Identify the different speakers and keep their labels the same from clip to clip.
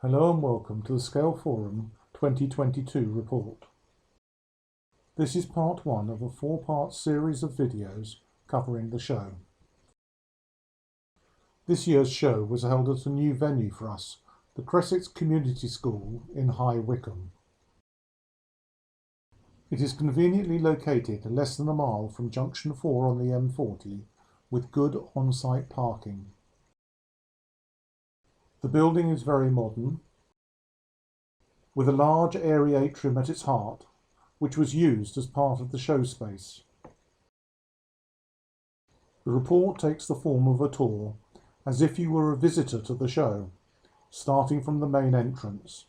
Speaker 1: Hello and welcome to the Scaleforum 2022 report. This is part one of a four-part series of videos covering the show. This year's show was held at a new venue for us, the Cresset's Community School in High Wycombe. It is conveniently located less than a mile from Junction 4 on the M40 with good on-site parking. The building is very modern, with a large airy atrium at its heart, which was used as part of the show space. The report takes the form of a tour, as if you were a visitor to the show, starting from the main entrance.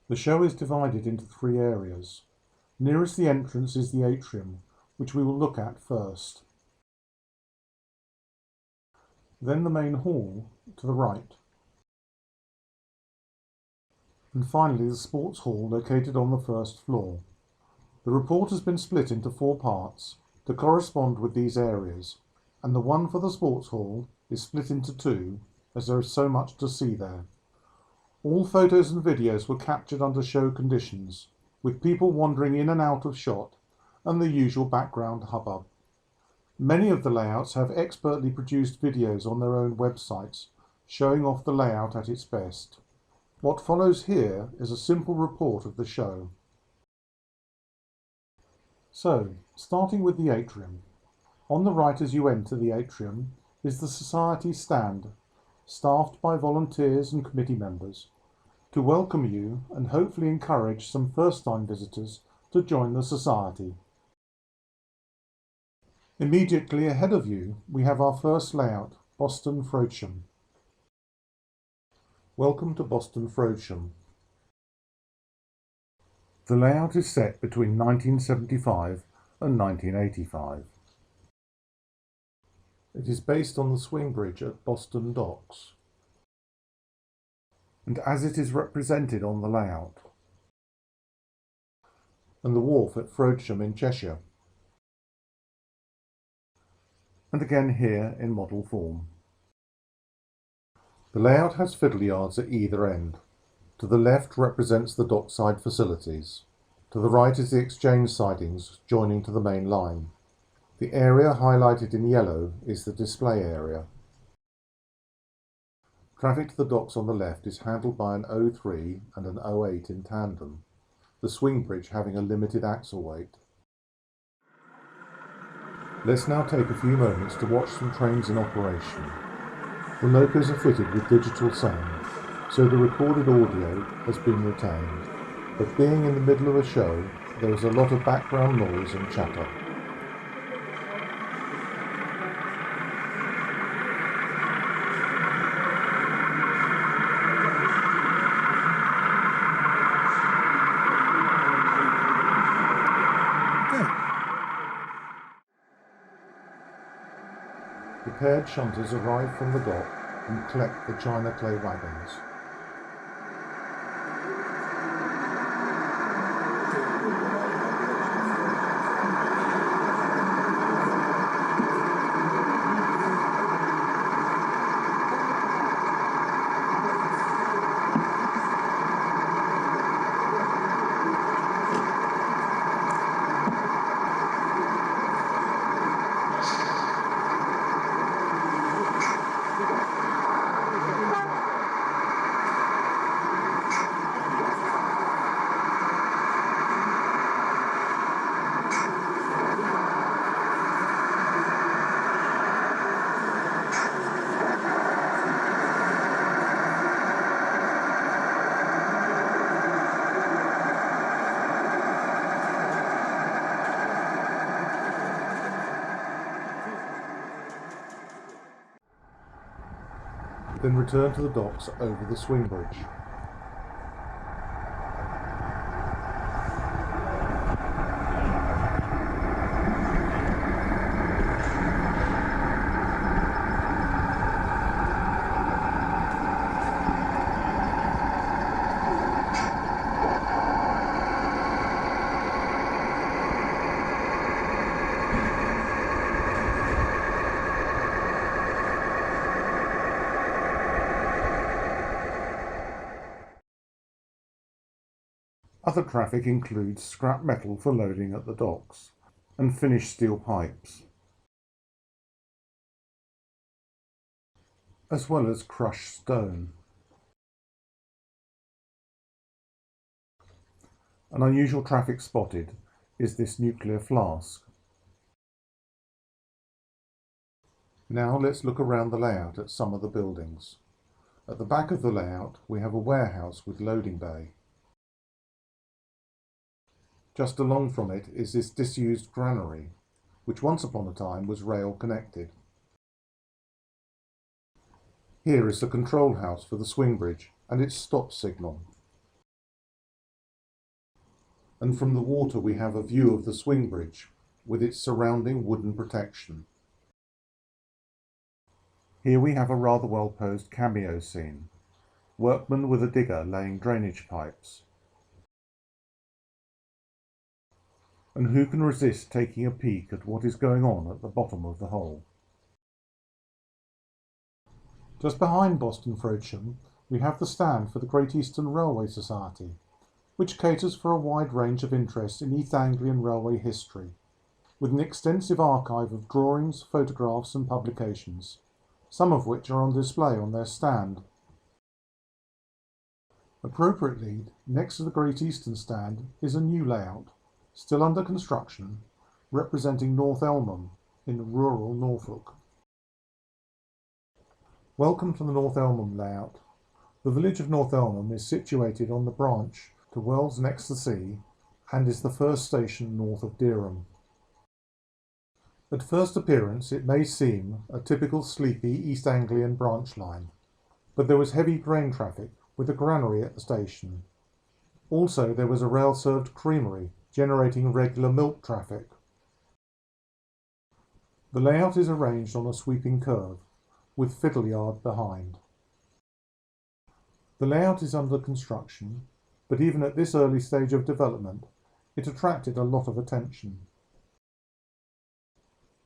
Speaker 1: The show is divided into three areas. Nearest the entrance is the atrium, which we will look at first. Then the main hall to the right. And finally the sports hall located on the first floor. The report has been split into four parts to correspond with these areas, and the one for the sports hall is split into two as there is so much to see there. All photos and videos were captured under show conditions, with people wandering in and out of shot and the usual background hubbub. Many of the layouts have expertly produced videos on their own websites, showing off the layout at its best. What follows here is a simple report of the show. So, starting with the atrium. On the right as you enter the atrium is the Society stand, staffed by volunteers and committee members, to welcome you and hopefully encourage some first-time visitors to join the Society. Immediately ahead of you, we have our first layout, Boston Frodsham. Welcome to Boston Frodsham. The layout is set between 1975 and 1985. It is based on the swing bridge at Boston Docks, and as it is represented on the layout, and the wharf at Frodsham in Cheshire, and again here in model form. The layout has fiddle yards at either end. To the left represents the dockside facilities. To the right is the exchange sidings joining to the main line. The area highlighted in yellow is the display area. Traffic to the docks on the left is handled by an 03 and an 08 in tandem, the swing bridge having a limited axle weight. Let's now take a few moments to watch some trains in operation. The locos are fitted with digital sound, so the recorded audio has been retained, but being in the middle of a show, there is a lot of background noise and chatter. Prepared shunters arrive from the dock and collect the china clay wagons. Then return to the docks over the swing bridge. Other traffic includes scrap metal for loading at the docks and finished steel pipes, as well as crushed stone. An unusual traffic spotted is this nuclear flask. Now let's look around the layout at some of the buildings. At the back of the layout we have a warehouse with loading bay. Just along from it is this disused granary, which once upon a time was rail connected. Here is the control house for the swing bridge and its stop signal. And from the water we have a view of the swing bridge with its surrounding wooden protection. Here we have a rather well posed cameo scene. Workmen with a digger laying drainage pipes. And who can resist taking a peek at what is going on at the bottom of the hole? Just behind Boston Frodsham, we have the stand for the Great Eastern Railway Society, which caters for a wide range of interest in East Anglian railway history, with an extensive archive of drawings, photographs and publications, some of which are on display on their stand. Appropriately, next to the Great Eastern stand is a new layout, still under construction, representing North Elmham in rural Norfolk. Welcome to the North Elmham layout. The village of North Elmham is situated on the branch to Wells next the sea and is the first station north of Dereham. At first appearance it may seem a typical sleepy East Anglian branch line, but there was heavy grain traffic with a granary at the station. Also there was a rail-served creamery generating regular milk traffic. The layout is arranged on a sweeping curve, with fiddle yard behind. The layout is under construction, but even at this early stage of development, it attracted a lot of attention.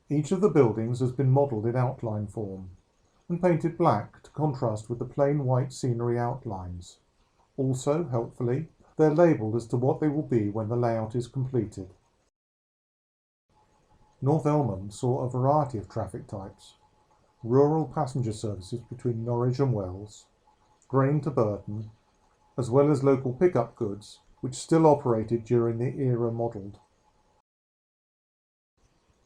Speaker 1: Each of the buildings has been modelled in outline form, and painted black to contrast with the plain white scenery outlines. Also, helpfully, they're labelled as to what they will be when the layout is completed. North Elmham saw a variety of traffic types: rural passenger services between Norwich and Wells, grain to Burton, as well as local pickup goods, which still operated during the era modelled.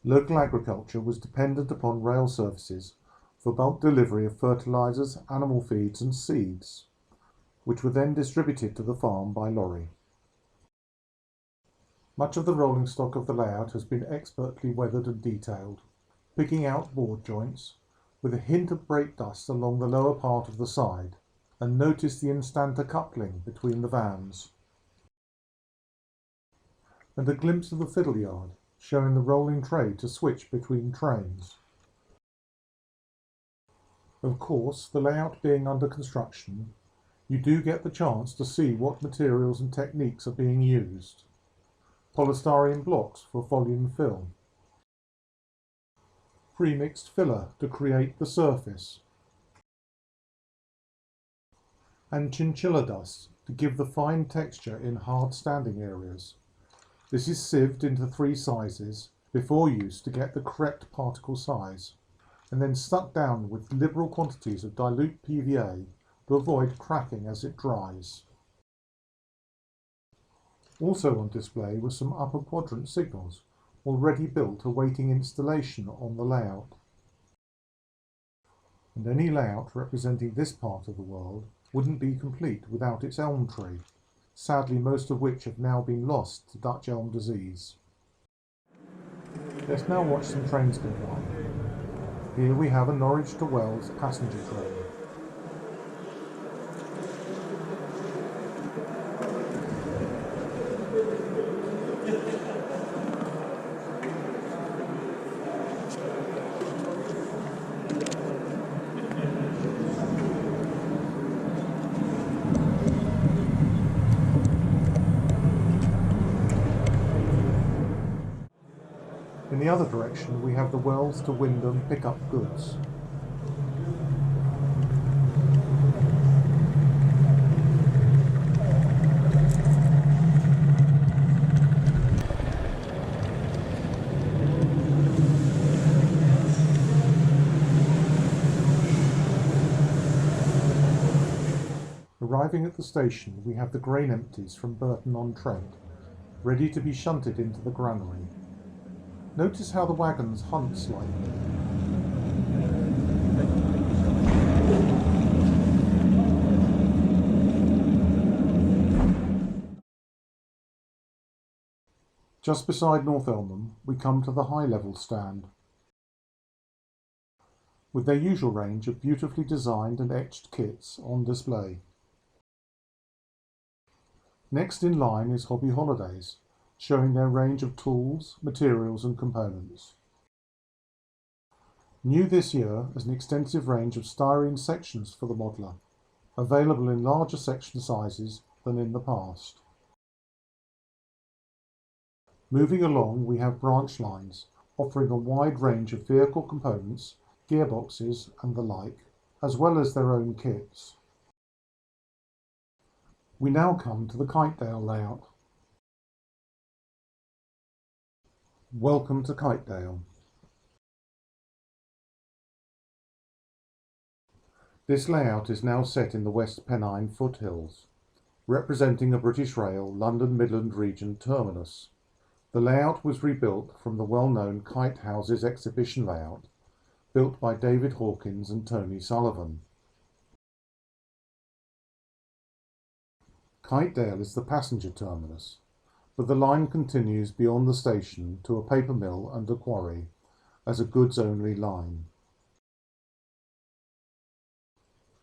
Speaker 1: Local agriculture was dependent upon rail services for bulk delivery of fertilisers, animal feeds and seeds, which were then distributed to the farm by lorry. Much of the rolling stock of the layout has been expertly weathered and detailed, picking out board joints, with a hint of brake dust along the lower part of the side, and notice the instanter coupling between the vans. And a glimpse of the fiddle yard, showing the rolling tray to switch between trains. Of course, the layout being under construction, you do get the chance to see what materials and techniques are being used. Polystyrene blocks for volume fill, pre-mixed filler to create the surface, and chinchilla dust to give the fine texture in hard standing areas. This is sieved into 3 sizes before use to get the correct particle size, and then stuck down with liberal quantities of dilute PVA to avoid cracking as it dries. Also on display were some upper quadrant signals, already built awaiting installation on the layout. And any layout representing this part of the world wouldn't be complete without its elm tree, sadly most of which have now been lost to Dutch elm disease. Let's now watch some trains go by. Here we have a Norwich to Wells passenger train. In the other direction we have the Wells to Wymondham pickup goods. Arriving at the station, we have the grain empties from Burton-on-Trent, ready to be shunted into the granary. Notice how the wagons hunt slightly. Just beside North Elmham, we come to the high-level stand, with their usual range of beautifully designed and etched kits on display. Next in line is Hobby Holidays, showing their range of tools, materials and components. New this year is an extensive range of styrene sections for the modeller, available in larger section sizes than in the past. Moving along, we have branch lines, offering a wide range of vehicle components, gearboxes and the like, as well as their own kits. We now come to the Kitedale layout. Welcome to Kitedale. This layout is now set in the West Pennine foothills, representing a British Rail London Midland Region terminus. The layout was rebuilt from the well-known Kite Houses exhibition layout, built by David Hawkins and Tony Sullivan. Kitedale is the passenger terminus, but the line continues beyond the station to a paper mill and a quarry as a goods-only line.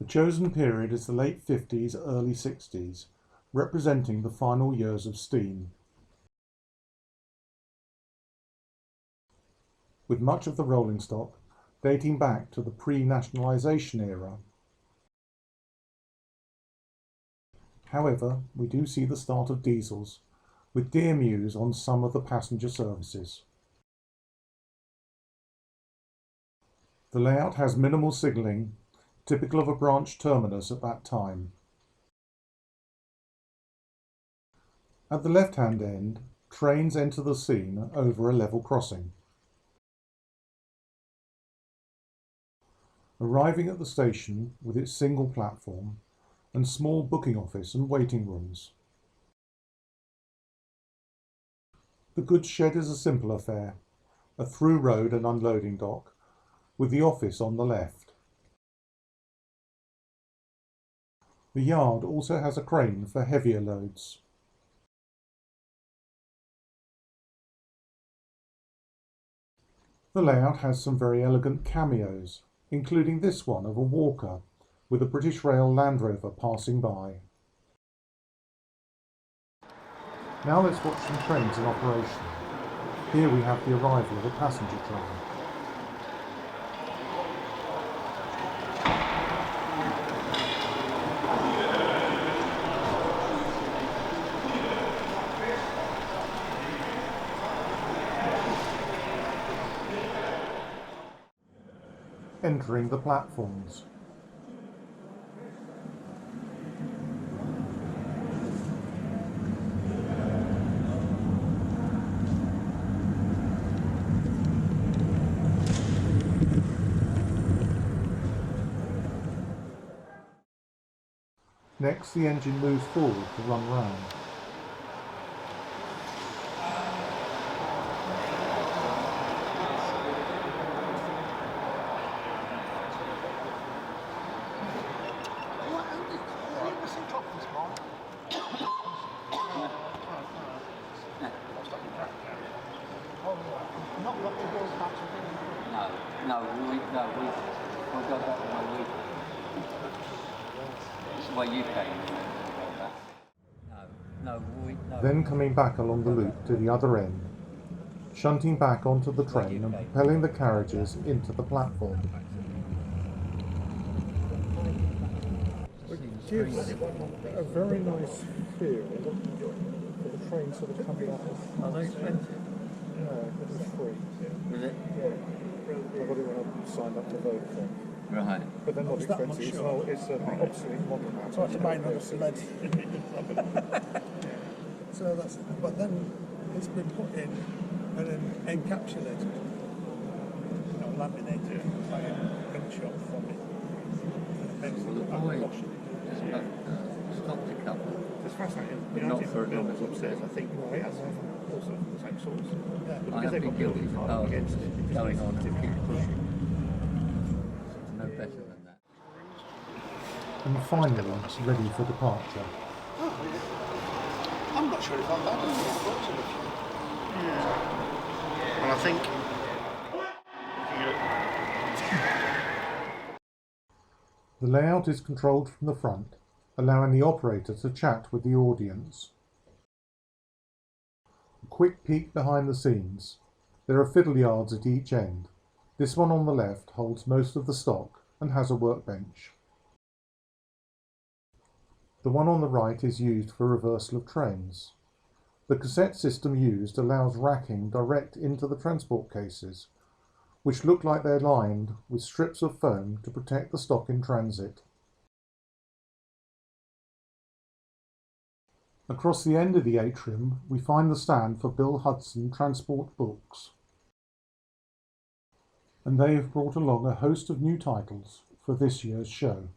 Speaker 1: The chosen period is the late 50s, early 60s, representing the final years of steam, with much of the rolling stock dating back to the pre-nationalisation era. However, we do see the start of diesels, with DMUs on some of the passenger services. The layout has minimal signalling, typical of a branch terminus at that time. At the left-hand end, trains enter the scene over a level crossing. Arriving at the station with its single platform and small booking office and waiting rooms. The goods shed is a simple affair, a through road and unloading dock, with the office on the left. The yard also has a crane for heavier loads. The layout has some very elegant cameos, including this one of a walker with a British Rail Land Rover passing by. Now let's watch some trains in operation. Here we have the arrival of a passenger train. Entering the platforms. Next, the engine moves forward to run round.
Speaker 2: We'll go back to my week. This is why you came. No.
Speaker 1: Then coming back along the loop to the other end, shunting back onto the train and propelling the carriages into the platform.
Speaker 3: It gives a very nice feel for the train sort of coming off.
Speaker 2: Are they expensive?
Speaker 3: No, it was free.
Speaker 2: Was it?
Speaker 3: Yeah. I got it when I signed up to vote for.
Speaker 2: Right.
Speaker 3: But they're not expensive. It's an obsolete model now.
Speaker 4: So it's made of cement. So that's, but then it's been put in and then encapsulated, laminated by a print shop from it. And then
Speaker 2: Well, the point is about but not for as long as
Speaker 5: upstairs, I think.
Speaker 4: Right.
Speaker 5: Has also the same source.
Speaker 4: Yeah.
Speaker 5: But
Speaker 2: I
Speaker 5: because
Speaker 2: have
Speaker 5: they've
Speaker 2: been
Speaker 5: got
Speaker 2: guilty
Speaker 5: building
Speaker 2: of
Speaker 5: code against it, it just
Speaker 2: going
Speaker 5: makes
Speaker 2: on
Speaker 5: it
Speaker 2: and keep
Speaker 5: difficult.
Speaker 2: pushing. No better than that.
Speaker 1: And finally, ready for departure.
Speaker 4: I'm not sure if I'm that unfortunate.
Speaker 5: And I think
Speaker 1: The layout is controlled from the front, allowing the operator to chat with the audience. A quick peek behind the scenes. There are fiddle yards at each end. This one on the left holds most of the stock and has a workbench. The one on the right is used for reversal of trains. The cassette system used allows racking direct into the transport cases, which look like they're lined with strips of foam to protect the stock in transit. Across the end of the atrium, we find the stand for Bill Hudson Transport Books. And they have brought along a host of new titles for this year's show.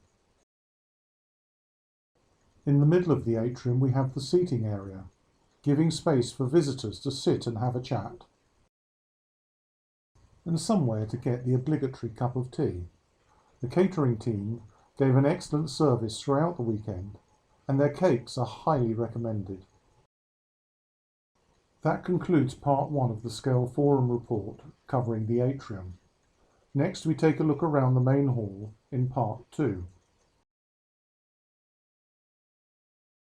Speaker 1: In the middle of the atrium we have the seating area, giving space for visitors to sit and have a chat, and somewhere to get the obligatory cup of tea. The catering team gave an excellent service throughout the weekend, and their cakes are highly recommended. That concludes part 1 of the Scaleforum report covering the atrium. Next we take a look around the main hall in part 2.